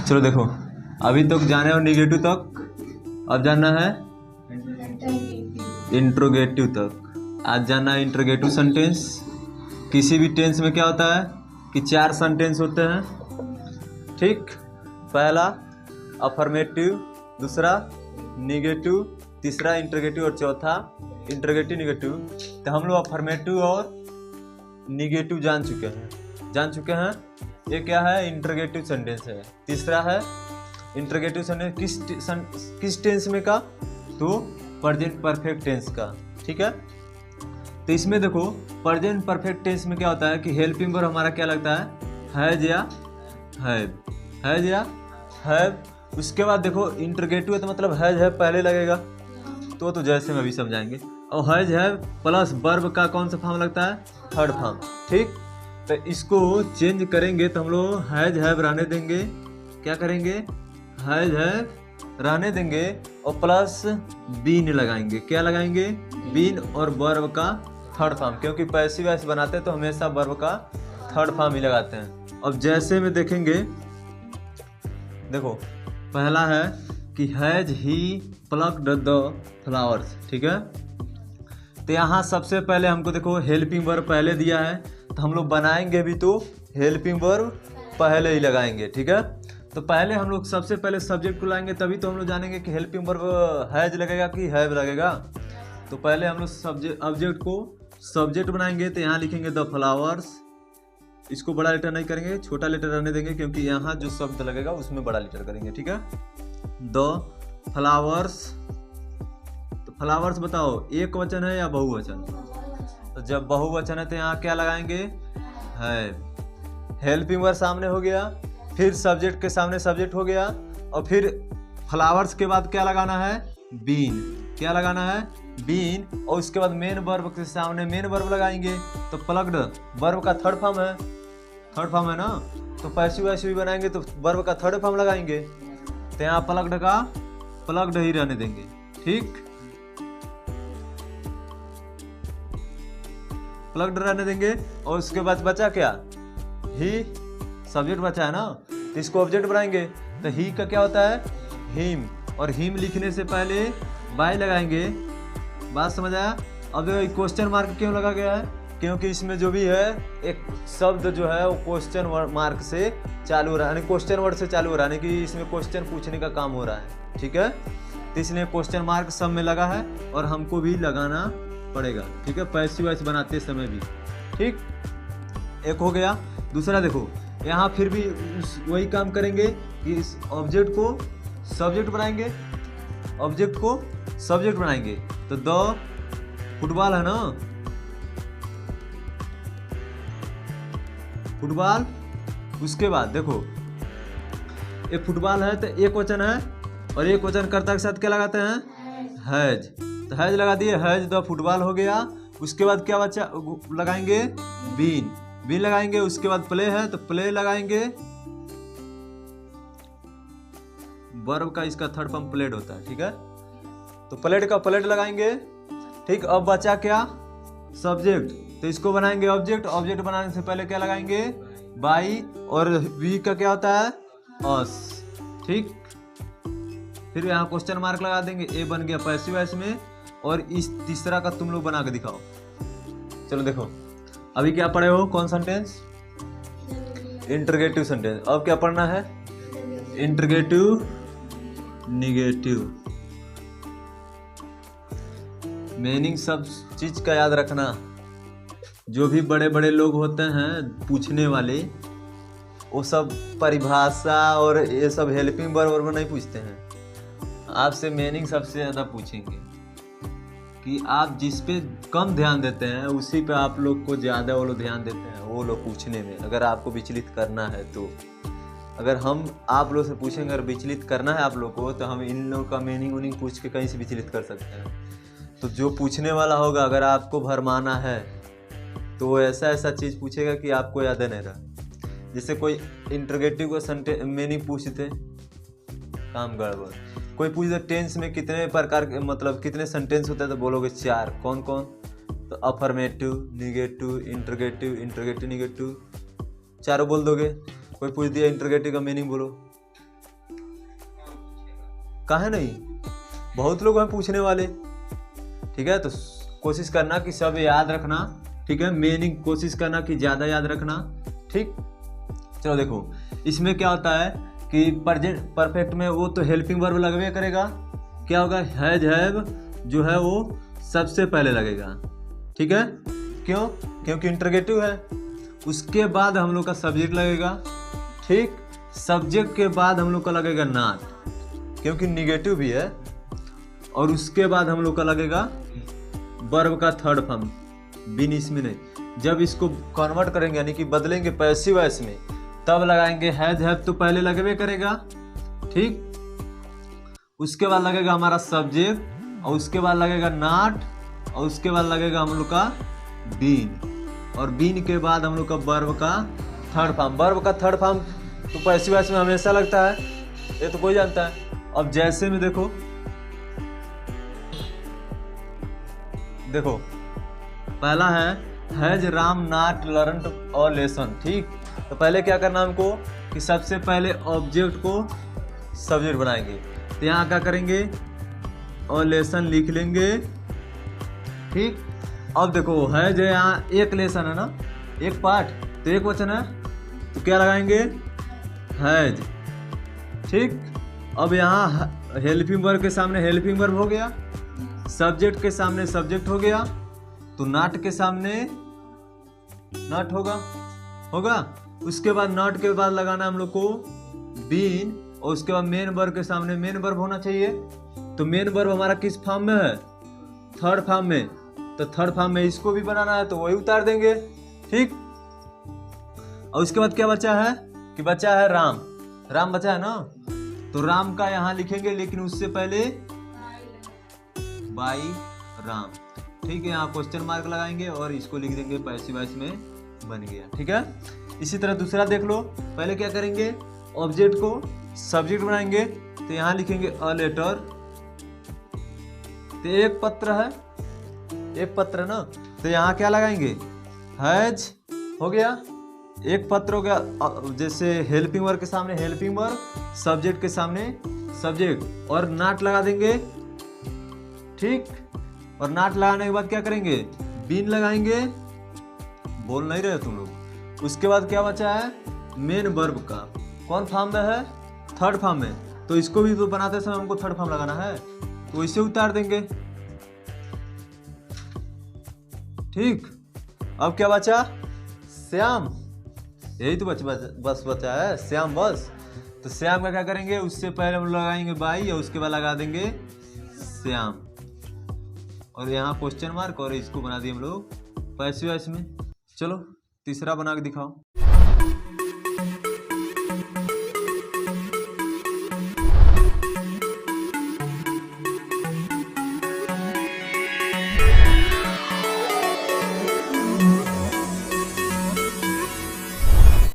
चलो देखो, अभी तक जाने और निगेटिव तक, अब जानना है इंट्रोगेटिव तक। आज जानना है इंट्रोगेटिव सेंटेंस। किसी भी टेंस में क्या होता है कि 4 सेंटेंस होते हैं, ठीक। पहला अफर्मेटिव, दूसरा निगेटिव, तीसरा इंट्रोगेटिव और चौथा इंट्रोगेटिव निगेटिव। तो हम लोग अफर्मेटिव और निगेटिव जान चुके हैं। ये क्या है? इंट्रोगेटिव सेंटेंस है। तीसरा है इंट्रोगेटिव सेंटेंस किस टेंस में का? तो प्रेजेंट परफेक्ट टेंस का, ठीक है। तो इसमें देखो प्रेजेंट परफेक्ट टेंस में क्या होता है कि हेल्पिंग वर्ब हमारा क्या लगता है? हैज या हैव। उसके बाद देखो इंट्रोगेटिव है तो मतलब हैज है पहले लगेगा, तो जैसे में अभी समझाएंगे। और हैज हैव प्लस वर्ब का कौन सा फॉर्म लगता है? थर्ड फॉर्म, ठीक। तो इसको चेंज करेंगे तो हम लोग हैज हैव रहने देंगे। क्या करेंगे? हैज हैव रहने देंगे और प्लस बीन लगाएंगे। क्या लगाएंगे? बीन और वर्ब का थर्ड फॉर्म, क्योंकि पैसिव वॉइस बनाते हैं तो हमेशा वर्ब का थर्ड फॉर्म ही लगाते हैं। अब जैसे में देखेंगे, देखो पहला है कि has he plucked the flowers, ठीक है। तो यहाँ सबसे पहले हमको देखो हेल्पिंग वर्ब पहले दिया है, तो हम लोग बनाएंगे भी तो हेल्पिंग वर्ब पहले ही लगाएंगे, ठीक है। तो पहले हम लोग सबसे पहले सब्जेक्ट को लाएंगे, तभी तो हम लोग जानेंगे कि हेल्पिंग वर्ब हैज लगेगा कि हैव लगेगा। तो पहले हम लोग ऑब्जेक्ट को सब्जेक्ट बनाएंगे, तो यहाँ लिखेंगे द फ्लावर्स। इसको बड़ा लेटर नहीं करेंगे, छोटा लेटर रहने देंगे, क्योंकि यहाँ जो शब्द लगेगा उसमें बड़ा लेटर करेंगे, ठीक है। The flowers. तो फ्लावर्स बताओ एक वचन है या बहुवचन? तो जब बहुवचन है तो यहाँ क्या लगाएंगे? है। हेल्पिंग वर्ब सामने हो गया, फिर सब्जेक्ट के सामने सब्जेक्ट हो गया, और फिर फ्लावर्स के बाद क्या लगाना है? बीन। क्या लगाना है? बीन। और उसके बाद मेन वर्ब के सामने मेन वर्ब लगाएंगे, तो प्लग्ड वर्ब का थर्ड फॉर्म है ना। तो पैसिव वैसिव बनाएंगे तो वर्ब का थर्ड फॉर्म लगाएंगे, तो यहाँ प्लग्ड ही रहने देंगे, ठीक। प्लग्ड रहने देंगे। और उसके बाद बचा क्या? ही सब्जेक्ट बचा है ना, तो इसको ऑब्जेक्ट बनाएंगे। तो ही का क्या होता है? हिम। और हिम लिखने से पहले बाय लगाएंगे। बात समझ आया? अब देखो क्वेश्चन मार्क क्यों लगा गया है? क्योंकि इसमें जो भी है एक शब्द जो है वो क्वेश्चन मार्क से चालू हो रहा है, यानी क्वेश्चन वर्ड से चालू हो रहा है, यानी कि इसमें क्वेश्चन पूछने का काम हो रहा है, ठीक है। तो इसलिए क्वेश्चन मार्क सब में लगा है और हमको भी लगाना पड़ेगा, ठीक है, पैसिव वॉइस बनाते समय भी, ठीक। एक हो गया। दूसरा देखो यहाँ फिर भी वही काम करेंगे कि इस ऑब्जेक्ट को सब्जेक्ट बनाएंगे, तो द फुटबॉल है ना, फुटबॉल। उसके बाद देखो ये फुटबॉल है तो एक वचन है, और एक वचन कर्ता के साथ क्या लगाते हैं? हैज। तो हैज लगा दिए, हैज द फुटबॉल हो गया। उसके बाद क्या बचा? लगाएंगे बीन लगाएंगे। उसके बाद प्ले है तो प्ले लगाएंगे। वर्ब का इसका थर्ड फॉर्म प्लेड होता है, ठीक है। तो प्लेड का प्लेड लगाएंगे, ठीक। अब बचा क्या? सब्जेक्ट। तो इसको बनाएंगे ऑब्जेक्ट बनाने से पहले क्या लगाएंगे? बाई। और वी का क्या होता है? अस, ठीक। फिर यहाँ क्वेश्चन मार्क लगा देंगे। ए बन गया पैसिव वॉइस में, और इस तीसरा का तुम लोग बना के दिखाओ। चलो देखो अभी क्या पढ़े हो? कौन सेंटेंस? Interrogative sentence. अब क्या पढ़ना है? Interrogative negative. मीनिंग सब चीज का याद रखना। जो भी बड़े बड़े लोग होते हैं पूछने वाले, वो सब परिभाषा और ये सब हेल्पिंग वर्ब नहीं पूछते हैं, आपसे मीनिंग सबसे ज़्यादा पूछेंगे। कि आप जिस पे कम ध्यान देते हैं उसी पे आप लोग को ज़्यादा वो लोग ध्यान देते हैं, वो लोग पूछने में। अगर आपको विचलित करना है तो, अगर हम आप लोग से पूछेंगे अगर विचलित करना है आप लोग को, तो हम इन लोगों का मीनिंग पूछ के कहीं से विचलित कर सकते हैं। तो जो पूछने वाला होगा अगर आपको भरमाना है तो ऐसा चीज़ पूछेगा कि आपको याद नहीं रहा। जैसे कोई इंट्रोगेटिव का मीनिंग पूछते, काम गड़बड़। कोई पूछ दे टेंस में कितने प्रकार के मतलब कितने सेंटेंस होते हैं, तो बोलोगे 4। कौन कौन? तो affirmative, negative, interrogative, interrogative negative, चारों बोल दोगे। कोई पूछ दिया इंटरोगेटिव का मीनिंग बोलो, काहे नहीं, बहुत लोग हैं पूछने वाले। ठीक है, तो कोशिश करना कि सब याद रखना। ठीक है, मीनिंग कोशिश करना कि ज़्यादा याद रखना। ठीक, चलो देखो इसमें क्या होता है कि प्रेजेंट परफेक्ट में वो तो हेल्पिंग वर्ब लगवे करेगा। क्या होगा? हैज हैव जो है वो सबसे पहले लगेगा। ठीक है, क्यों? क्योंकि इंटरोगेटिव है। उसके बाद हम लोग का सब्जेक्ट लगेगा। ठीक, सब्जेक्ट के बाद हम लोग का लगेगा नॉट, क्योंकि निगेटिव भी है। और उसके बाद हम लोग का लगेगा वर्ब का थर्ड फॉर्म, बीन इसमें नहीं। जब इसको कन्वर्ट करेंगे यानी कि बदलेंगे पैसिव वॉइस में, तब लगाएंगे हैज हैव, तो पहले लगेबे करेगा। ठीक, उसके बाद लगेगा हमारा सब्जेक्ट, और उसके बाद लगेगा नॉट, और उसके बाद लगेगा हम लोग का बीन, और बीन के बाद हम लोग का वर्ब का थर्ड फॉर्म। वर्ब का थर्ड फॉर्म तो पैसिव वॉइस में हमेशा लगता है, ये तो कोई जानता है। अब जैसे में देखो पहला है हैज राम नॉट लर्नड और लेसन। ठीक, तो पहले क्या करना हमको कि सबसे पहले ऑब्जेक्ट को सब्जेक्ट बनाएंगे। तो यहाँ क्या करेंगे? और लेसन लिख लेंगे। ठीक, अब देखो हैज है, यहाँ एक लेसन है ना, एक पार्ट, तो एक वचन है, तो क्या लगाएंगे? हैज। ठीक, अब यहाँ हेल्पिंग वर्ब के सामने हेल्पिंग वर्ब हो गया, सब्जेक्ट के सामने सब्जेक्ट हो गया, तो नॉट के सामने नॉट होगा। उसके बाद नॉट के बाद लगाना हम लोग को बीन, और उसके बाद मेन वर्ब के सामने मेन वर्ब होना चाहिए। तो मेन वर्ब हमारा किस फॉर्म में है? थर्ड फॉर्म में। तो थर्ड फॉर्म में इसको भी बनाना है, तो वही उतार देंगे। ठीक, और उसके बाद क्या बचा है कि बचा है राम। राम बचा है ना, तो राम का यहाँ लिखेंगे, लेकिन उससे पहले बाई राम। ठीक है, यहाँ क्वेश्चन मार्क लगाएंगे और इसको लिख देंगे पैसिव वॉइस में, बन गया। ठीक है, इसी तरह दूसरा देख लो। पहले क्या करेंगे? ऑब्जेक्ट को सब्जेक्ट बनाएंगे, तो यहाँ लिखेंगे अ लेटर। तो एक पत्र है, एक पत्र ना, तो यहाँ क्या लगाएंगे? हैज हो गया, एक पत्र हो गया। जैसे हेल्पिंग वर्ब के सामने हेल्पिंग वर्ब, सब्जेक्ट के सामने सब्जेक्ट, और नॉट लगा देंगे। ठीक, और नॉट लगाने के बाद क्या करेंगे? बीन लगाएंगे। बोल नहीं रहे तुम लोग। उसके बाद क्या बचा है? मेन वर्ब का कौन फॉर्म में है? थर्ड फॉर्म में। तो इसको भी तो बनाते समय हमको थर्ड फॉर्म लगाना है, तो इसे उतार देंगे। ठीक, अब क्या बचा? श्याम। यही तो बस बचा है, श्याम बस। तो श्याम का क्या करेंगे? उससे पहले हम लगाएंगे बाई, और उसके बाद लगा देंगे श्याम, और यहाँ क्वेश्चन मार्क, और इसको बना दिए हम लोग पैसिव वॉइस में। चलो तीसरा बना के दिखाओ।